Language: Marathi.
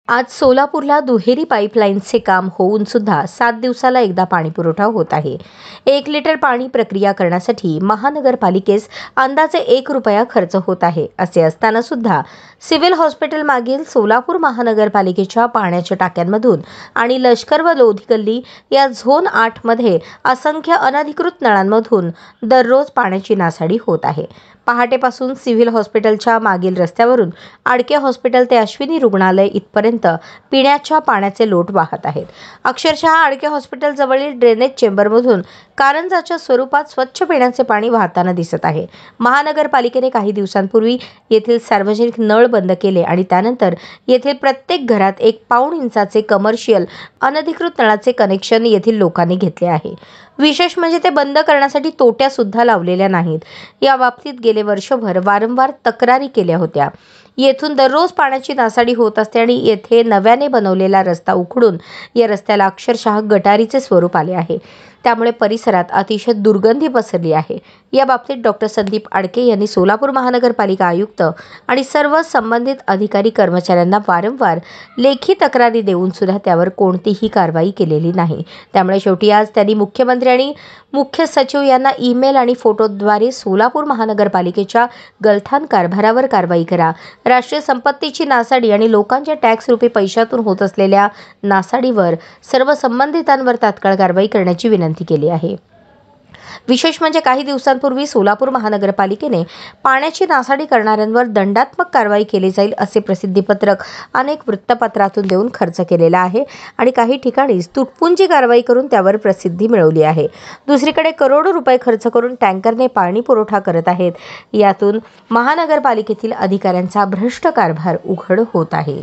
आज सोलापूरला दुहेरी पाईपलाईनचे काम होऊन सुद्धा 7 दिवसाला एकदा पाणी पुरवठा होत आहे. 1 लिटर पाणी प्रक्रिया करण्यासाठी महानगरपालिकेस अंदाजे 1 रुपया खर्च होत आहे. असे असताना सुद्धा सिव्हिल हॉस्पिटल मागील सोलापूर महानगरपालिकेच्या पाण्याच्या टाक्यांमधून आणि लष्कर व लोधी गल्ली या झोन 8 मध्ये असंख्य अनधिकृत नळांमधून दररोज पाण्याची नासाडी होत आहे. पहाटेपासून सिव्हिल हॉस्पिटलच्या मागील रस्त्यावरून आडके हॉस्पिटल ते अश्विनी रुग्णालय इथपर्यंत पिण्याच्या पाण्याचे लोट वाहत आहेत. अक्षरशः आडके हॉस्पिटल जवळील ड्रेनेज चेंबरमधून कारंजाच्या स्वरूपात स्वच्छ पिण्याचे पाणी वाहताना दिसत आहे. महानगरपालिकेने काही दिवसांपूर्वी येथील सार्वजनिक नळ बंद केले आणि त्यानंतर येथील प्रत्येक घरात 1.5 इंचाचे कमर्शियल अनधिकृत नळाचे कनेक्शन येथील लोकांनी घेतले आहे. विशेष म्हणजे ते बंद करण्यासाठी तोट्या सुद्धा लावलेल्या नाहीत. या बाबतीत गेले वर्षभर वारंवार तक्रारी केल्या होत्या. येथून दररोज पाण्याची नासाडी होत असते आणि येथे नव्याने बनवलेला रस्ता उखडून या रस्त्याला अक्षरशः गटारीचे स्वरूप आले आहे. त्यामुळे परिसरात अतिशय दुर्गंधी पसरली आहे. या बाबतीत डॉक्टर संदीप आडके यांनी सोलापूर महानगरपालिका आयुक्त आणि सर्व संबंधित अधिकारी कर्मचाऱ्यांना वारंवार लेखी तक्रारी देऊन सुद्धा त्यावर कोणतीही कारवाई केलेली नाही. त्यामुळे शेवटी आज त्यांनी मुख्यमंत्री आणि मुख्य सचिव यांना ईमेल आणि फोटोद्वारे सोलापूर महानगरपालिकेच्या गलथान कारभारावर कारवाई करा, राष्ट्रीय संपत्तीची नासाडी आणि लोकांच्या टॅक्स रुपी पैशातून होत असलेल्या नासाडीवर सर्व संबंधितांवर तात्काळ कारवाई करण्याची विनंती केली आहे. विशेष म्हणजे काही दिवसांपूर्वी सोलापूर महानगरपालिकेने पाण्याची नासाडी करणाऱ्यांवर दंडात्मक कारवाई केली जाईल असे प्रसिद्धीपत्रक अनेक वृत्तपत्रातून देऊन खर्च केलेला आहे आणि काही ठिकाणी तुटपुंजी कारवाई करून त्यावर प्रसिद्धी मिळवली आहे. दुसरीकडे करोडो रुपये खर्च करून टँकरने पाणी पुरवठा करत आहेत. यातून महानगरपालिकेतील अधिकाऱ्यांचा भ्रष्ट कारभार उघड होत आहे.